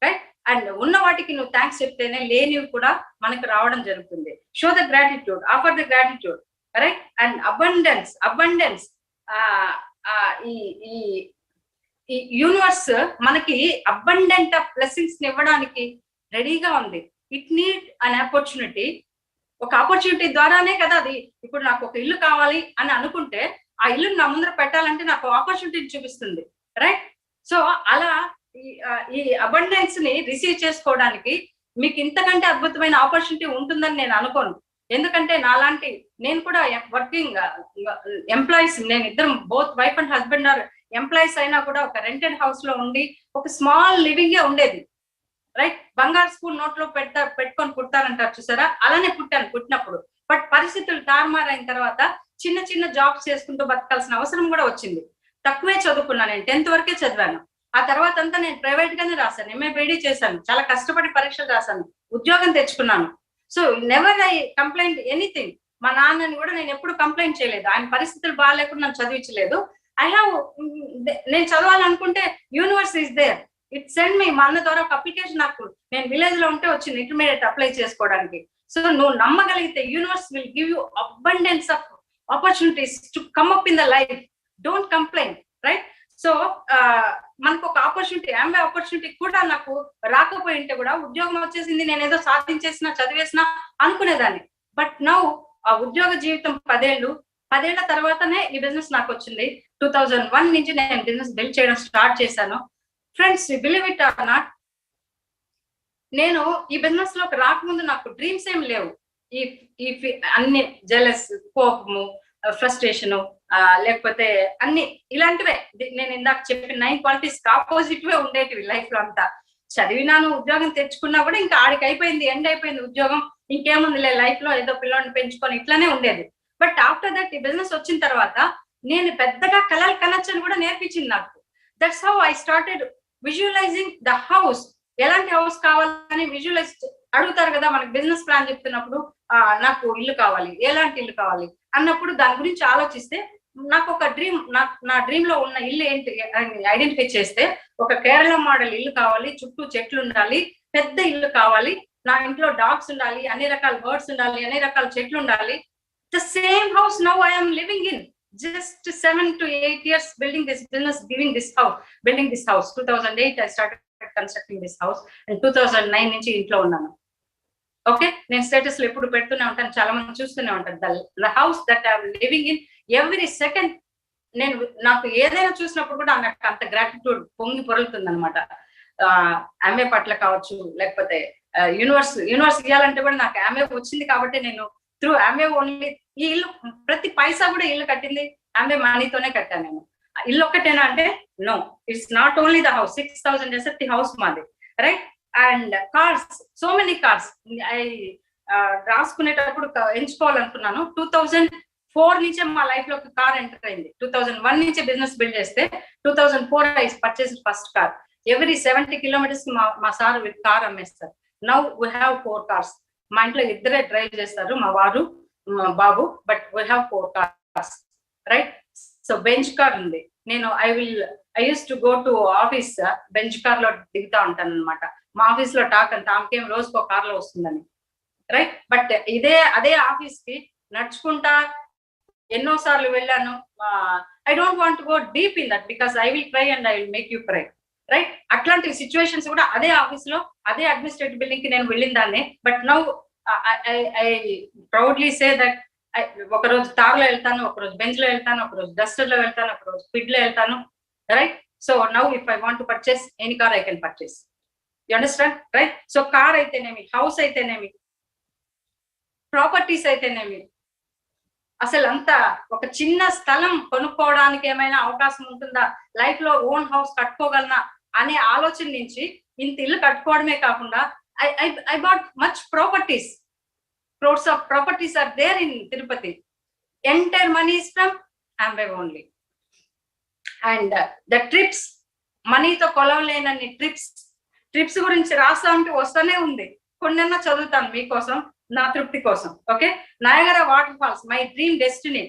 రైట్? అండ్ ఉన్న వాటికి నువ్వు థ్యాంక్స్ చెప్తేనే లేనివి కూడా మనకు రావడం జరుగుతుంది. Show the gratitude, offer the gratitude, right? And abundance ఈ యూనివర్స్ మనకి అబండెంట్ ఆఫ్ బ్లెస్సింగ్స్ ఇవ్వడానికి రెడీగా ఉంది. It need an opportunity. ఒక ఆపర్చునిటీ ద్వారానే కదా అది. ఇప్పుడు నాకు ఒక ఇల్లు కావాలి అని అనుకుంటే ఆ ఇల్లుని నా ముందర పెట్టాలంటే నాకు ఆపర్చునిటీని చూపిస్తుంది, రైట్? సో అలా ఈ అబండెన్స్ ని రిసీవ్ చేసుకోవడానికి మీకు ఇంతకంటే అద్భుతమైన ఆపర్చునిటీ ఉంటుందని నేను అనుకోను. ఎందుకంటే నాలాంటి నేను కూడా వర్కింగ్ ఎంప్లాయీస్, నేను ఇద్దరు both wife and husband are employees అయినా కూడా ఒక రెంటెడ్ హౌస్ లో ఉండి ఒక స్మాల్ లివింగే ఉండేది, రైట్? బంగారు స్పూన్ నోట్లో పెట్టుకొని పుట్టారంటారు చూసారా, అలానే పుట్టినప్పుడు. బట్ పరిస్థితులు తారుమారైన తర్వాత చిన్న జాబ్స్ చేసుకుంటూ బతకాల్సిన అవసరం కూడా వచ్చింది. తక్కువే చదువుకున్నాను, నేను 10th వరకే చదివాను. ఆ తర్వాత అంతా నేను ప్రైవేట్ గానే రాశాను, MA-BD చేశాను, చాలా కష్టపడి పరీక్షలు రాశాను, ఉద్యోగం తెచ్చుకున్నాను. So never I complaint anything. మా నాన్నని కూడా నేను ఎప్పుడు కంప్లైంట్ చేయలేదు. ఆయన పరిస్థితులు బాగాలేకుండా నన్ను చదివించలేదు. నేను చదవాలనుకుంటే universe is there, it send me. మా అన్న ద్వారా ఒక అప్లికేషన్, నాకు నేను విలేజ్ లో ఉంటే వచ్చింది ఇంటర్మీడియట్ అప్లై చేసుకోవడానికి. సో నువ్వు నమ్మగలిగితే universe will give you abundance of opportunities to come up in the life. Don't complaint, right? So మనకు ఒక ఆపర్చునిటీ కూడా నాకు రాకపోయి ఉంటే కూడా ఉద్యోగం వచ్చేసింది, నేను ఏదో సాధించేసిన చదివేసిన అనుకునేదాన్ని. బట్ నౌ ఆ ఉద్యోగ జీవితం 10 ఏళ్ల తర్వాతనే ఈ బిజినెస్ నాకు వచ్చింది. 2001 నుంచి నేను బిజినెస్ బిల్డ్ చేయడం స్టార్ట్ చేశాను. Friends, believe it or not, నేను ఈ బిజినెస్ లోకి రాకముందు నాకు డ్రీమ్స్ ఏం లేవు. ఈ అన్ని జెలస్, కోపము, ఫ్రస్ట్రేషను, లేకపోతే అన్ని ఇలాంటివే నేను ఇందాక చెప్పిన 9 క్వాలిటీస్ ఆపోజిట్ వే ఉండేటివి లైఫ్ లో అంతా. చదివినాను, ఉద్యోగం తెచ్చుకున్నా కూడా ఇంకా ఆడికి అయిపోయింది, ఎండ్ అయిపోయింది ఉద్యోగం, ఇంకేముందిలే లైఫ్ లో, ఏదో పిల్లోని పెంచుకొని ఇట్లానే ఉండేది. బట్ ఆఫ్టర్ దట్ ఈ బిజినెస్ వచ్చిన తర్వాత నేను పెద్దగా కలలు కనొచ్చని కూడా నేర్పించింది నాకు. That's how I started visualising the house. ఎలాంటి హౌస్ కావాలని విజువలైజ్ అడుగుతారు కదా మనకి బిజినెస్ ప్లాన్ చెప్తున్నప్పుడు. నాకు ఇల్లు కావాలి, ఎలాంటి ఇల్లు కావాలి అన్నప్పుడు దాని గురించి ఆలోచిస్తే నాకు ఒక డ్రీమ్, నా డ్రీమ్ లో ఉన్న ఇల్లు ఏంటి ఐడెంటిఫై చేస్తే, ఒక కేరళ మోడల్ ఇల్లు కావాలి, చుట్టూ చెట్లు ఉండాలి, పెద్ద ఇల్లు కావాలి, నా ఇంట్లో డాగ్స్ ఉండాలి, అన్ని రకాల బర్డ్స్ ఉండాలి, అన్ని రకాల చెట్లు ఉండాలి. The same house now I am living in. Just 7 to 8 years building this business, building this house. 2008 I started constructing this house and 2009 నుంచి ఇంట్లో ఉన్నాను. ఓకే, నేను స్టేటస్ లో ఎప్పుడు పెడుతూనే ఉంటాను, చాలా మంది చూస్తూనే ఉంటారు. The house that I am living in, every second నాకు ఏదైనా చూసినప్పుడు కూడా నాకు అంత గ్రాటిట్యూడ్ పొంగి పొరులుతుంది అనమాట. ఆమె పట్ల కావచ్చు, లేకపోతే యూనివర్స్ ఇవ్వాలంటే కూడా నాకు ఆమె వచ్చింది కాబట్టి నేను త్రూ ఆమె ఓన్లీ ఈ ఇల్లు, ప్రతి పైసా కూడా ఇల్లు కట్టింది ఆమె మనీతోనే కట్టాను నేను. ఇల్లు ఒక్కటేనా అంటే no, it's not only the house. 6,000 SFT house మాది, right? And cars, so many cars. రాసుకునేటప్పుడు ఎంచుకోవాలనుకున్నాను. 2004 నుంచే మా లైఫ్ లో కార్ ఎంటర్ అయింది. 2001 నుంచే బిజినెస్ బిల్డ్ చేస్తే 2004 I purchase first car. Every 70 kilometers మా సార్ విత్ కార్ అమ్మేస్తారు. Now we have 4 cars. మా ఇంట్లో ఇద్దరే డ్రైవ్ చేస్తారు, మా వారు, మా బాబు. But we have 4 cars, right? So Benz car ఉంది. నేను I use to go to office, Benz car లో దిగుతా ఉంటాను అనమాట. మా ఆఫీస్ లో టాక్ అంత ఆమెకేం రోజుకో కార్ లో వస్తుందని, రైట్? బట్ అదే ఆఫీస్ కి నడుచుకుంటా ఎన్నో సార్లు వెళ్ళాను. I don't want to go deep in that because I will cry and I will make you cry, right? అట్లాంటి సిచ్యువేషన్స్ కూడా అదే ఆఫీస్ లో, అదే అడ్మినిస్ట్రేటివ్ బిల్డింగ్ కి నేను వెళ్ళిన దాన్ని. But now I proudly say that ఒక రోజు తార్లో వెళ్తాను, ఒక రోజు బెంచ్ లో వెళ్తాను, ఒక రోజు డస్టర్ లో వెళ్తాను, ఒక రోజు స్పీడ్ లో వెళ్తాను, right? So now if I want to purchase any car I can purchase. You understand, right? So car అయితేనేమి, హౌస్ అయితేనేమి, ప్రాపర్టీస్ అయితేనేమి, అసలు అంతా ఒక చిన్న స్థలం కొనుక్కోవడానికి ఏమైనా అవకాశం ఉంటుందా, లైఫ్ లో ఓన్ హౌస్ కట్టుకోగలనా అనే ఆలోచన నుంచి ఇంత ఇల్లు కట్టుకోవడమే కాకుండా I bought much properties. Crores of properties are there in Tirupati. Entire money is from Amway only. And the trips, money తో కొలవలేనన్ని ట్రిప్స్ గురించి రాస్తా ఉంటే వస్తూనే ఉంది. కొన్నైనా చదువుతాను మీకోసం, నా తృప్తి కోసం. Okay, Niagara water falls, my dream destiny.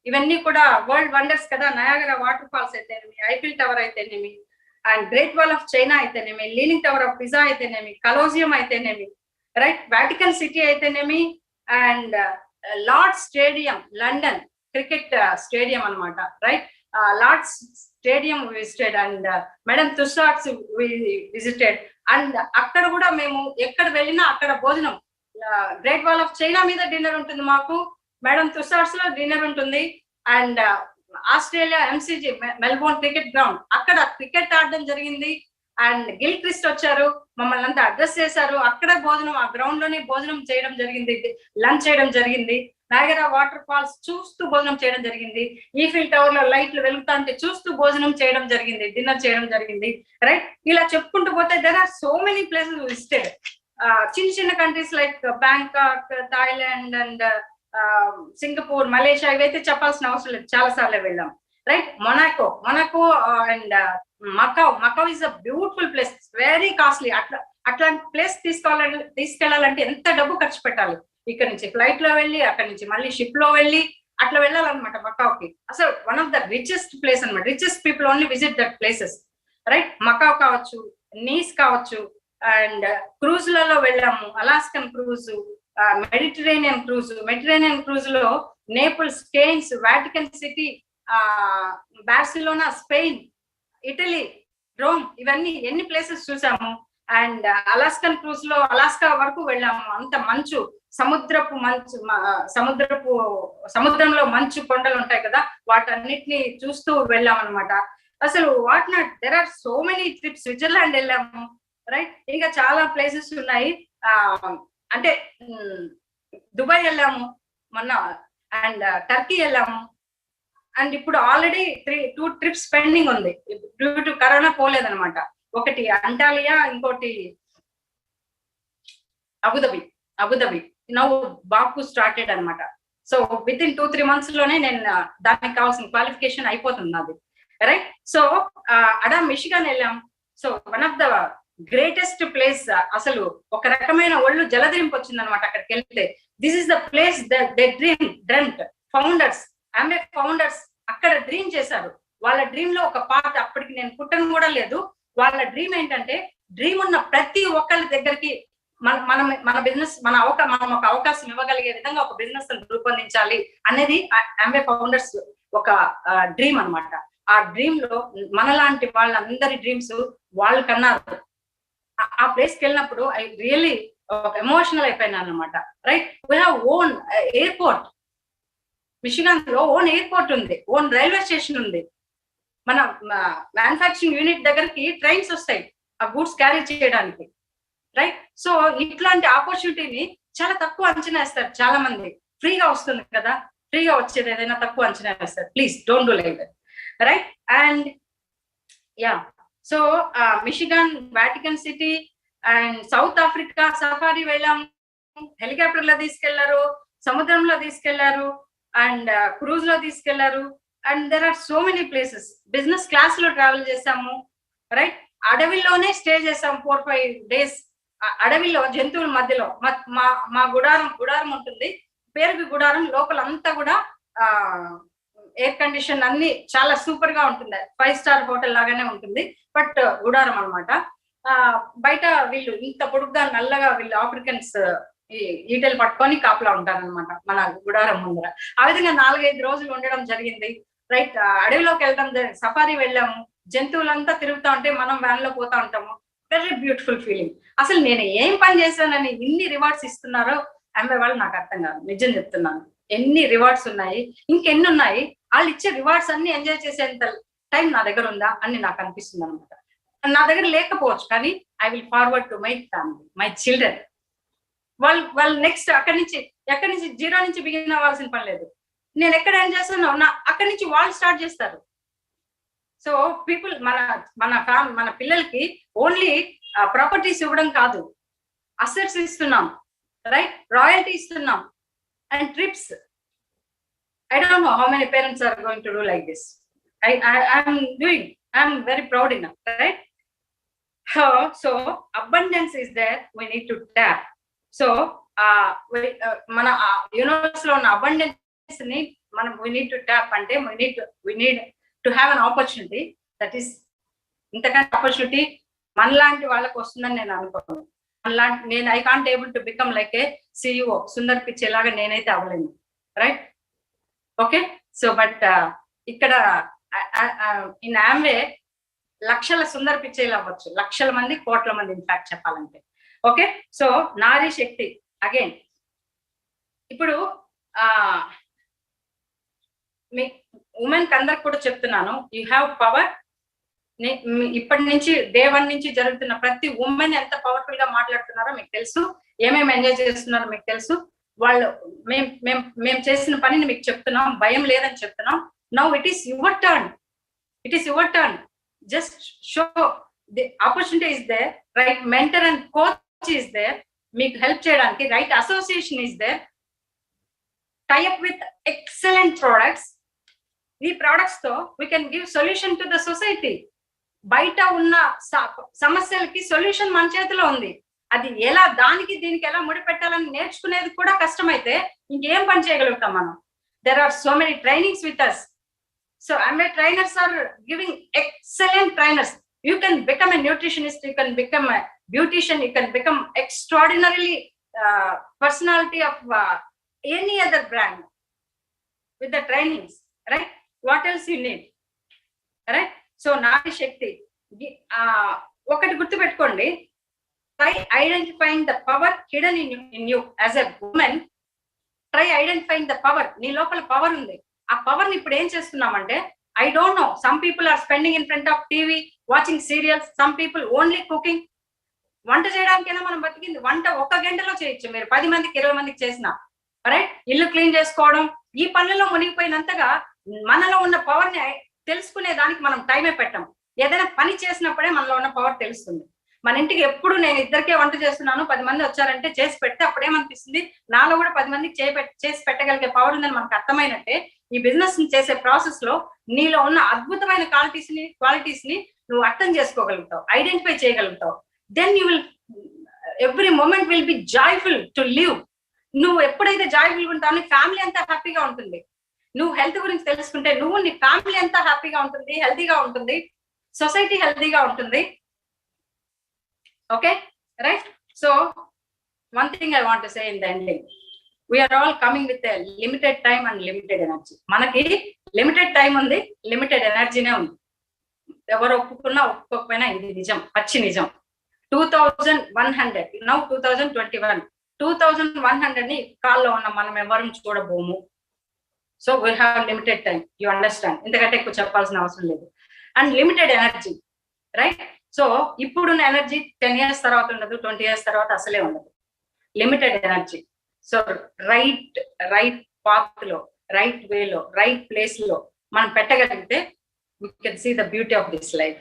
ఇవన్నీ కూడా వరల్డ్ వండర్స్ కదా. నయాగరా వాటర్ ఫాల్స్ అయితేనేమి, ఐఫిల్ టవర్ అయితేనేమి, and Great Wall of China అయితేనేమి, లీనింగ్ టవర్ ఆఫ్ పిజా అయితేనేమి, కలోజియం అయితేనేమి, రైట్, వాటికన్ సిటీ అయితేనేమి, and Lord's stadium London cricket stadium అన్నమాట, right. Lord's stadium visited and Madame Tussauds visited. And అక్కడ కూడా మేము ఎక్కడ వెళ్ళినా అక్కడ భోజనం. గ్రేట్ వాల్ ఆఫ్ చైనా మీద డిన్నర్ ఉంటుంది మాకు, మేడం తుసాడ్స్ లో డిన్నర్ ఉంటుంది. And Australia MCG Melbourne cricket ground, అక్కడ క్రికెట్ ఆడడం జరిగింది. అండ్ గిల్ క్రిస్ట్ వచ్చారు, మమ్మల్ని అంతా అడ్రస్ చేశారు. అక్కడ భోజనం, ఆ గ్రౌండ్ లోనే భోజనం చేయడం జరిగింది, లంచ్ చేయడం జరిగింది. నయాగరా వాటర్ ఫాల్స్ చూస్తూ భోజనం చేయడం జరిగింది. ఈఫిల్ టవర్ లో లైట్లు వెలుగుతా ఉంటే చూస్తూ భోజనం చేయడం జరిగింది, డిన్నర్ చేయడం జరిగింది, రైట్. ఇలా చెప్పుకుంటూ పోతే there are so many places visited. చిన్న చిన్న countries like Bangkok, Thailand and Singapore, Malaysia, ఇవైతే చెప్పాల్సిన అవసరం లేదు, చాలా సార్లు వెళ్ళాం, right. Monaco and Macau is a beautiful place, very costly. అట్లాంటి ప్లేస్ తీసుకెళ్లాలంటే ఎంత డబ్బు ఖర్చు పెట్టాలి. ఇక్కడ నుంచి ఫ్లైట్ లో వెళ్ళి, అక్కడ నుంచి మళ్ళీ షిప్ లో వెళ్ళి అట్లా వెళ్ళాలన్నమాట మకావ్కి. అసలు one of the richest place అనమాట. Richest people only visit that places, right. Macau కావచ్చు, నీస్ కావచ్చు, అండ్ క్రూజ్లలో వెళ్ళాము. అలాస్కన్ క్రూజ్, మెడిటరేనియన్ క్రూజ్ లో Naples, Cannes, Vatican City, Barcelona, Spain, Italy, Rome, ఇవన్నీ ఎన్ని ప్లేసెస్ చూసాము. అండ్ అలాస్కన్ క్రూజ్ లో అలాస్కా వరకు వెళ్ళాము. అంత మంచు, సముద్రంలో మంచు కొండలు ఉంటాయి కదా, వాటన్నిటిని చూస్తూ వెళ్ళాం అనమాట. అసలు what not, there are so many trips. Switzerland వెళ్ళాము, రైట్. ఇంకా చాలా ప్లేసెస్ ఉన్నాయి. అంటే దుబాయ్ వెళ్ళాము మొన్న, అండ్ టర్కీ వెళ్ళాము. అండ్ ఇప్పుడు ఆల్రెడీ 2 ట్రిప్స్ పెండింగ్ ఉంది, డ్యూ టు కరోనా పోలేదనమాట. ఒకటి అంటాలియా, ఇంకోటి అబుదాబి. నౌ బాకు స్టార్టెడ్ అనమాట. సో విత్ ఇన్ 2-3 months లోనే నేను దానికి కావాల్సిన క్వాలిఫికేషన్ అయిపోతుంది నాది, రైట్. సో అడా మిషిగన్ వెళ్ళాం. So one of the greatest place. అసలు ఒక రకమైన ఒళ్ళు జలదిరింపు వచ్చింది అనమాట అక్కడికి వెళ్తే. This is the place they dreamed founders, ఆమె ఫౌండర్స్ అక్కడ డ్రీమ్ చేశారు. వాళ్ళ డ్రీమ్ లో ఒక పార్ట్, అప్పటికి నేను పుట్టను కూడా లేదు. వాళ్ళ డ్రీమ్ ఏంటంటే, డ్రీమ్ ఉన్న ప్రతి ఒక్కరి దగ్గరికి మన బిజినెస్, మనం ఒక అవకాశం ఇవ్వగలిగే విధంగా ఒక బిజినెస్ రూపొందించాలి అనేది ఆమె ఫౌండర్స్ ఒక డ్రీమ్ అనమాట. ఆ డ్రీమ్ లో మనలాంటి వాళ్ళందరి డ్రీమ్స్ వాళ్ళు కన్నారు. ఆ ప్లేస్ కి వెళ్ళినప్పుడు ఐ రియల్లీ ఎమోషనల్ అయిపోయినాను అనమాట, right. We have own airport. Michigan లో ఓన్ ఎయిర్పోర్ట్ ఉంది, ఓన్ రైల్వే స్టేషన్ ఉంది. మన మ్యానుఫ్యాక్చరింగ్ యూనిట్ దగ్గరికి ట్రైన్స్ వస్తాయి ఆ గూడ్స్ క్యారీ చేయడానికి, రైట్. సో ఇట్లాంటి ఆపర్చునిటీని చాలా తక్కువ అంచనా వేస్తారు చాలా మంది. ఫ్రీగా వస్తుంది కదా, ఫ్రీగా వచ్చేది ఏదైనా తక్కువ అంచనా వేస్తారు. Please don't do like that, right. And yeah, so Michigan, Vatican city and South Africa safari వెళ్ళాము. హెలికాప్టర్ లో తీసుకెళ్లారు, సముద్రంలో తీసుకెళ్లారు, అండ్ క్రూజ్ లో తీసుకెళ్లారు. And there are so many places. Business class లో ట్రావెల్ చేసాము, రైట్. అడవిలోనే స్టే చేసాము 4-5 days. అడవిలో జంతువుల మధ్యలో మా గుడారం ఉంటుంది, పేరుకి గుడారం. లోపలంతా కూడా ఎయిర్ కండిషన్ అన్ని చాలా సూపర్ గా ఉంటుంది, 5-star హోటల్ లాగానే ఉంటుంది, బట్ గుడారం అనమాట. బయట వీళ్ళు ఇంత పొడుగ్గా నల్లగా వీళ్ళు ఆఫ్రికన్స్ ఈటెలు పట్టుకొని కాపలా ఉంటారనమాట మన గుడారం ముందర. ఆ విధంగా 4-5 రోజులు ఉండడం జరిగింది, రైట్. అడవిలోకి వెళ్తాం, సఫారీ వెళ్ళాము. జంతువులంతా తిరుగుతా ఉంటే మనం వ్యాన్ లో పోతా ఉంటాము. Very beautiful feeling. అసలు నేను ఏం పని చేశానని ఇన్ని రివార్డ్స్ ఇస్తున్నారో అమ్మే వాళ్ళు నాకు అర్థం కాదు, నిజం చెప్తున్నాను. ఎన్ని రివార్డ్స్ ఉన్నాయి, ఇంకెన్ని ఉన్నాయి. వాళ్ళు ఇచ్చే రివార్డ్స్ అన్ని ఎంజాయ్ చేసేంత టైం నా దగ్గర ఉందా అని నాకు అనిపిస్తుంది అనమాట. నా దగ్గర లేకపోవచ్చు, కానీ I will forward to my family, my children. వాళ్ళు నెక్స్ట్ ఎక్కడి నుంచి 0 నుంచి బిగిన్ అవ్వాల్సిన పని లేదు. నేను ఎక్కడ ఏం చేస్తానో అక్కడి నుంచి వాళ్ళు స్టార్ట్ చేస్తారు. సో పీపుల్ మన పిల్లలకి ఓన్లీ ప్రాపర్టీస్ ఇవ్వడం కాదు, అసెట్స్ ఇస్తున్నాం, రైట్. రాయల్టీ ఇస్తున్నాం and trips. I don't know how many parents are going to do like this. I'm very proud enough, right? So abundance is there, we need to tap. So మన universe లో ఉన్న abundance audience ని మనం we need to tap అంటే we need to have an opportunity that is ఇంతకంటే opportunity మనలాంటి వాళ్ళకి వస్తుందని నేను అనుకోను. మనలాంటి నేను I can't able to become like A CEO Sundar పిచ్చే లాగా నేనైతే అవ్వలేను, రైట్? ఓకే, సో బట్ ఇక్కడ ఇన్ ఆమ్వే లక్షల సుందర్ పిచ్చేలు అవ్వచ్చు, లక్షల మంది కోట్ల మంది ఇన్ఫాక్ట్ చెప్పాలంటే. ఓకే, సో నారీ శక్తి అగైన్ ఇప్పుడు మీ ఉమెన్ కి అందరికి కూడా చెప్తున్నాను, యూ హ్యావ్ పవర్. ఇప్పటి నుంచి డే 1 నుంచి జరుగుతున్న ప్రతి ఉమెన్ ఎంత పవర్ఫుల్ గా మాట్లాడుతున్నారో మీకు తెలుసు, ఏమేమి ఎంజాయ్ చేస్తున్నారో మీకు తెలుసు. వాళ్ళు మేము చేసిన పనిని మీకు చెప్తున్నాం, భయం లేదని చెప్తున్నాం. Now it is your turn, it is your turn. Just show the opportunity is there, right mentor and coach is there, మీకు హెల్ప్ చేయడానికి right association is there. Tie up with excellent products. ఈ products తో we can give solution to the society. బయట ఉన్న సమస్యలకి solution మన చేతిలో ఉంది. అది ఎలా దానికి దీనికి ఎలా ముడిపెట్టాలని నేర్చుకునేది కూడా కష్టమైతే ఇంకేం పని చేయగలుగుతాం మనం? There are so many trainings with us. So Amway trainers are giving excellent trainers. You can become a nutritionist, you can become a beautician, you can become extraordinarily personality of any other brand with the trainings, right? What else you need, right? So నారీ శక్తి ఒకటి గుర్తుపెట్టుకోండి, try identifying the power hidden in you as a women. Try identifying the power. నీ లోపల power ఉంది. ఆ power ని ఇప్పుడు ఏం చేస్తున్నామంటే, I don't know, some people are spending in front of TV watching serials, some people only cooking. వంట చేయడానికైనా మనం బతికింది. వంట 1 గంటలో చేయొచ్చు మీరు 10 మందికి 20 మందికి చేసిన, రైట్? ఇల్లు క్లీన్ చేసుకోవడం, ఈ పనులలో మునిగిపోయినంతగా మనలో ఉన్న పవర్ ని తెలుసుకునే దానికి మనం టైమే పెట్టాం. ఏదైనా పని చేసినప్పుడే మనలో ఉన్న పవర్ తెలుస్తుంది. మన ఇంటికి ఎప్పుడు నేను ఇద్దరికే వంట చేస్తున్నాను, 10 మంది వచ్చారంటే చేసి పెడితే అప్పుడేమనిపిస్తుంది, నాలో కూడా 10 మందికి చేసి పెట్టగలిగే పవర్ ఉందని మనకు అర్థమైనట్టే ఈ బిజినెస్ ని చేసే ప్రాసెస్ లో నీలో ఉన్న అద్భుతమైన క్వాలిటీస్ ని నువ్వు అర్థం చేసుకోగలుగుతావు, ఐడెంటిఫై చేయగలుగుతావు. Then you will every moment will be joyful to live. నువ్వు ఎప్పుడైతే జాయ్ఫుల్ ఉంటావు నీ ఫ్యామిలీ అంతా హ్యాపీగా ఉంటుంది. నువ్వు హెల్త్ గురించి తెలుసుకుంటే నువ్వు నీ ఫ్యామిలీ అంతా హ్యాపీగా ఉంటుంది, హెల్తీగా ఉంటుంది, సొసైటీ హెల్తీగా ఉంటుంది. Okay, right? So one thing I want to say in the ending, we're all coming with a limited time and limited energy. మనకి లిమిటెడ్ టైం ఉంది, లిమిటెడ్ ఎనర్జీనే ఉంది. ఎవరు ఒప్పుకున్నా ఒప్పుకోకపోయినా ఇది నిజం, పచ్చి నిజం. 2100 నౌ 2021 2100 ని కాల్లో ఉన్న మనం ఎవరిని చూడబోము. So we have limited time, you understand. ఇంతకంటే ఎక్కువ చెప్పాల్సిన అవసరం లేదు. And limited energy, right? So ఇప్పుడున్న ఎనర్జీ 10 years తర్వాత ఉండదు, 20 years తర్వాత అసలే ఉండదు. Limited energy. So right path లో, రైట్ వేలో, రైట్ ప్లేస్ లో మనం పెట్టగలిగితే we can see the beauty of this life.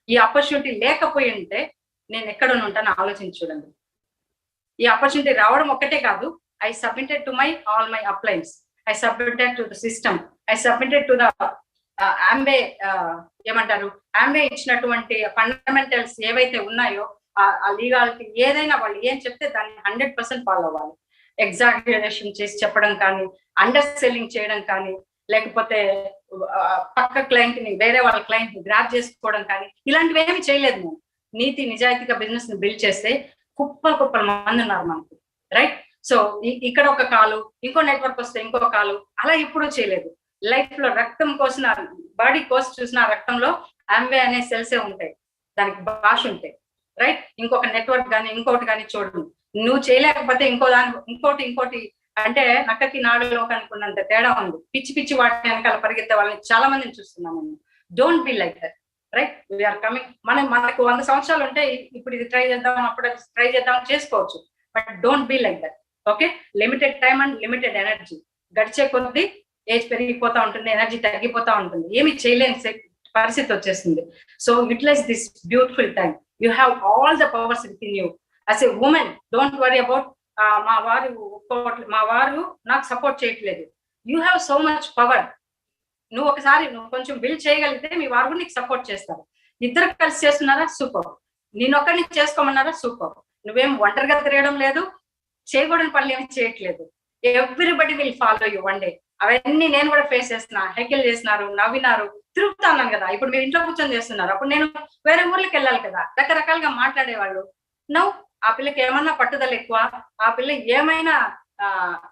ఈ ఆపర్చునిటీ లేకపోయి ఉంటే నేను ఎక్కడ ఉంటానో ఆలోచించి చూడండి. ఈ ఆపర్చునిటీ రావడం ఒక్కటే కాదు, I submitted to all my అప్లైన్స్, I submitted to the system, I submitted to the Amway ఏమంటారు, Amway ఇచ్చినటువంటి ఫండమెంటల్స్ ఏవైతే ఉన్నాయో ఆ లీగాలిటీ ఏదైనా వాళ్ళు ఏం చెప్తే దాన్ని 100% ఫాలో అవ్వాలి. ఎగ్జాగరేషన్ చేసి చెప్పడం కానీ, అండర్ సెల్లింగ్ చేయడం కానీ, లేకపోతే పక్క క్లయింట్ ని వేరే వాళ్ళ క్లయింట్ ని గ్రాప్ చేసుకోవడం కానీ, ఇలాంటివి ఏమి చేయలేదు. నేను నీతి నిజాయితీగా బిజినెస్ ని బిల్డ్ చేస్తే కుప్పల మంది ఉన్నారు మనకు, రైట్? సో ఇక్కడ ఒక కాలు, ఇంకో నెట్వర్క్ వస్తే ఇంకో కాలు, అలా ఎప్పుడూ చేయలేదు. లైఫ్ లో రక్తం కోసిన బాడీ కోసి చూసిన రక్తంలో Amway అనే సెల్సే ఉంటాయి, దానికి భాష ఉంటాయి, రైట్? ఇంకొక నెట్వర్క్ కానీ ఇంకోటి కానీ చూడండి. నువ్వు చేయలేకపోతే ఇంకోటి అంటే నక్కకి నాగలోకానికి ఉన్నంత తేడా ఉంది. పిచ్చి వాటి వెనకాల పరిగెత్తే వాళ్ళని చాలా మందిని చూస్తున్నాము. Don't be like that, right? We're coming. మనకు 100 సంవత్సరాలు ఉంటే ఇప్పుడు ఇది ట్రై చేద్దాం, అప్పుడు ట్రై చేద్దాం చేసుకోవచ్చు, but don't be like that. Okay, limited time and limited energy. గడిచే కొద్ది ఏజ్ పెరిగిపోతా ఉంటుంది, ఎనర్జీ తగ్గిపోతా ఉంటుంది, ఏమి చేయలేని పరిస్థితి వచ్చేస్తుంది. So utilise this beautiful time. You have all the powers within you. As a women don't worry about మా వారు నాకు సపోర్ట్ చేయట్లేదు. You have so much power. నువ్వు కొంచెం బిల్డ్ చేయగలిగితే మీ వారు కూడా నీకు సపోర్ట్ చేస్తారు. ఇద్దరు కలిసి చేస్తున్నారా, సూపర్. నేనొక్కడిని చేసుకోమన్నారా, సూపర్. నువ్వేం ఒంటరిగా తిరగడం లేదు, చేయకూడని పనులు ఏమి చేయట్లేదు. Everybody will follow you one day. అవన్నీ నేను కూడా ఫేస్ చేస్తున్నా. హైకిల్ చేసినారు, నవ్వినారు, తిరుగుతా ఉన్నాను కదా. ఇప్పుడు మీరు ఇంట్లో కూర్చొని చేస్తున్నారు, అప్పుడు నేను వేరే ఊర్లకు వెళ్ళాలి కదా. రకరకాలుగా మాట్లాడేవాళ్ళు. నవ్వు ఆ పిల్లకి ఏమన్నా పట్టుదల ఎక్కువ, ఆ పిల్ల ఏమైనా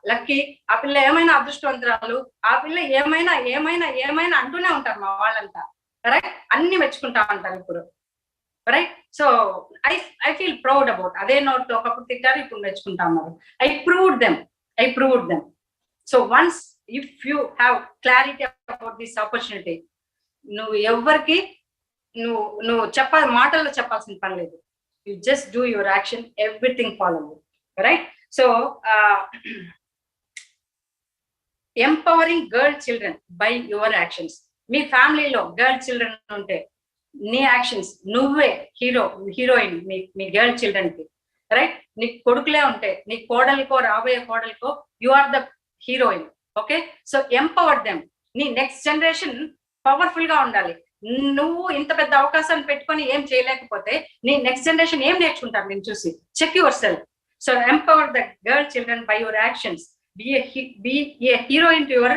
లక్కీ, ఆ పిల్ల ఏమైనా అదృష్టవంతురాలు, ఆ పిల్ల ఏమైనా ఏమైనా ఏమైనా అంటూనే ఉంటారు మా వాళ్ళంతా. రైట్, అన్ని మెచ్చుకుంటా ఉంటారు ఇప్పుడు. Right, so I feel proud about. అదే నోట్ ఒకప్పుడు తిట్టారు, ఇప్పుడు మెచ్చుకుంటా ఉన్నారు. I proved them. So once if you have clarity about this opportunity, నువ్వు ఎవరికి నువ్వు మాటల్లో చెప్పాల్సిన పని లేదు. You just do your action, everything follow. Right, so empowering girl children by your actions. మీ ఫ్యామిలీలో గర్ల్ చిల్డ్రన్ ఉంటే నీ యాక్షన్స్, నువ్వే హీరోయిన్ మీ గర్ల్ చిల్డ్రన్ కి. రైట్, నీ కొడుకులే ఉంటే నీ కోడలికో రాబోయే కోడలికో you are the heroine. Okay, so empower them. నీ నెక్స్ట్ జనరేషన్ పవర్ఫుల్ గా ఉండాలి. నువ్వు ఇంత పెద్ద అవకాశాన్ని పెట్టుకొని ఏం చేయలేకపోతే నీ నెక్స్ట్ జనరేషన్ ఏం నేర్చుకుంటారు నేను చూసి? Check yourself. So empower the girl children by your actions. Be a heroine to your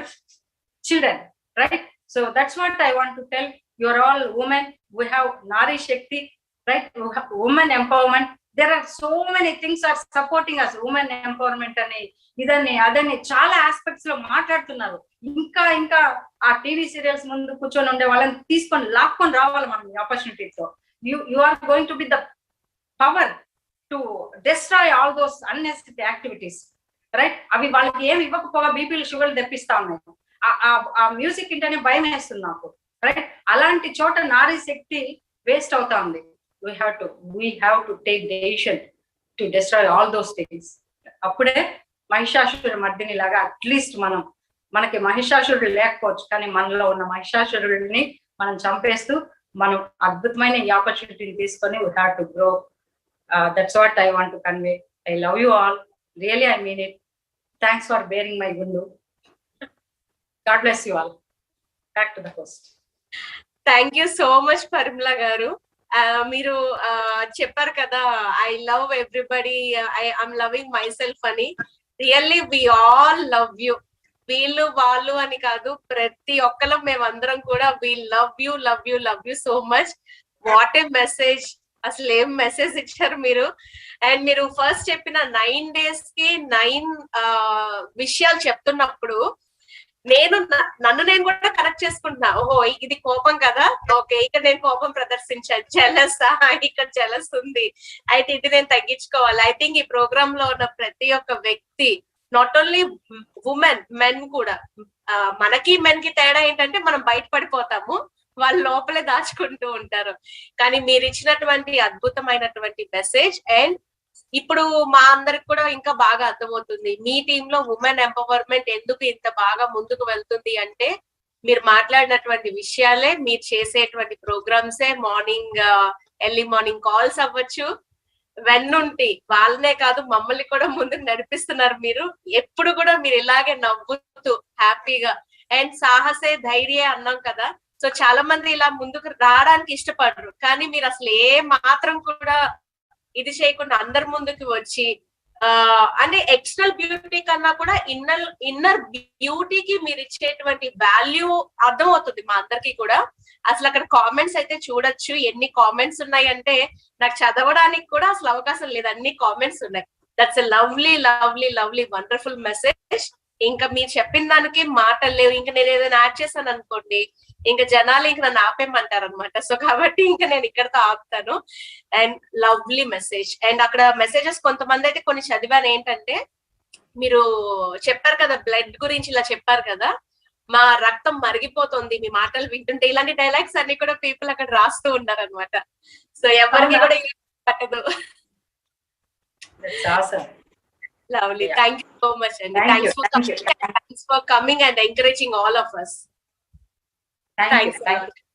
children, right? So that's what I want to tell. You're all women. We have Nari Shakti, right? We have women empowerment. There are so many things are supporting us. Women empowerment ani idani adani chaala aspects lo maatladutunnaru. ఇంకా ఆ TV serials ముందు కూర్చొని ఉండే వాళ్ళని తీసుకొని లాక్కొని రావాలి మనం ఈ ఆపర్చునిటీతో. You are going to be the power to destroy all those unnecessary activities. Right, అవి వాళ్ళకి ఏమి ఇవ్వకపోగా బీపీలు షుగర్లు తెప్పిస్తా ఉన్నాయి. ఆ మ్యూజిక్ ఇంటనే భయం వేస్తుంది నాకు. రైట్, అలాంటి చోట నారీ శక్తి వేస్ట్ అవుతా ఉంది. We have to take decision to destroy all those things. అప్పుడే మహిషాసురుడి మర్దిని లాగా అట్లీస్ట్ మనకి మహిషాసురుడు లేకపోవచ్చు, కానీ మనలో ఉన్న మహిషాసురుడిని మనం చంపేస్తూ మనం అద్భుతమైన ఈ ఆపర్చునిటీని తీసుకొని we have to grow. That's what I want to convey. I love you all. Really, I mean it. Thanks for bearing my gundu. God bless you all. Back to the host. Thank you so much, Parimla garu. మీరు చెప్పారు కదా, I love everybody, I'm loving my self అని. Really we all love you. వీళ్ళు వాళ్ళు అని కాదు, ప్రతి ఒక్కరం మేమందరం కూడా we love you so much. What a message! అసలు ఏం మెసేజ్ ఇచ్చారు మీరు. అండ్ మీరు ఫస్ట్ చెప్పిన 9 days కి 9 విషయాలు చెప్తున్నప్పుడు నన్ను నేను కూడా కరెక్ట్ చేసుకుంటున్నా. ఓహో, ఇది కోపం కదా, ఓకే ఇక్కడ నేను కోపం ప్రదర్శించాను, జెలస్ ఇక్కడ జెలస్ ఉంది, అయితే ఇది నేను తగ్గించుకోవాలి. ఐ థింక్ ఈ ప్రోగ్రామ్ లో ఉన్న ప్రతి ఒక్క వ్యక్తి, నాట్ ఓన్లీ ఉమెన్, మెన్ కూడా, మనకి మెన్ కి తేడా ఏంటంటే మనం బయటపడిపోతాము, వాళ్ళు లోపలే దాచుకుంటూ ఉంటారు. కానీ మీరు ఇచ్చినటువంటి అద్భుతమైనటువంటి మెసేజ్, అండ్ ఇప్పుడు మా అందరికి కూడా ఇంకా బాగా అర్థమవుతుంది మీ టీమ్ లో ఉమెన్ ఎంపవర్మెంట్ ఎందుకు ఇంత బాగా ముందుకు వెళ్తుంది అంటే, మీరు మాట్లాడినటువంటి విషయాలే, మీరు చేసేటువంటి ప్రోగ్రామ్సే, ఎర్లీ మార్నింగ్ కాల్స్ అవ్వచ్చు, వెన్నుంటి వాళ్ళనే కాదు మమ్మల్ని కూడా ముందుకు నడిపిస్తున్నారు మీరు. ఎప్పుడు కూడా మీరు ఇలాగే నవ్వుతూ హ్యాపీగా, అండ్ సాహసే ధైర్యే అన్నాం కదా, సో చాలా మంది ఇలా ముందుకు రావడానికి ఇష్టపడరు, కానీ మీరు అసలు ఏ మాత్రం కూడా ఇది చేయకుండా అందరి ముందుకు వచ్చి, అంటే ఎక్స్టర్నల్ బ్యూటీ కన్నా కూడా ఇన్నర్ బ్యూటీకి మీరు ఇచ్చేటువంటి వాల్యూ అర్థం అవుతుంది మా అందరికి కూడా. అసలు అక్కడ కామెంట్స్ అయితే చూడొచ్చు, ఎన్ని కామెంట్స్ ఉన్నాయి అంటే నాకు చదవడానికి కూడా అసలు అవకాశం లేదు, అన్ని కామెంట్స్ ఉన్నాయి. That's a lovely wonderful message. ఇంకా మీరు చెప్పిన దానికి మాటలు లేవు. ఇంకా నేను ఏదైనా యాడ్ చేశాను అనుకోండి, ఇంకా జనాలు ఇంకా నన్ను ఆపేయమంటారు అనమాట. సో కాబట్టి ఇంకా నేను ఇక్కడతో ఆపుతాను. And lovely message. అండ్ అక్కడ మెసేజెస్ కొంతమంది అయితే కొన్ని చదివాను. ఏంటంటే మీరు చెప్పారు కదా బ్లడ్ గురించి, ఇలా చెప్పారు కదా, మా రక్తం మరిగిపోతుంది మీ మాటలు వింటుంటే, ఇలాంటి డైలాగ్స్ అన్ని కూడా పీపుల్ అక్కడ రాస్తూ ఉన్నారు అనమాట. సో ఎవరికి కూడా పట్టదు. Lovely. Thank you so much, and thanks for coming and encouraging all of us. Thank you.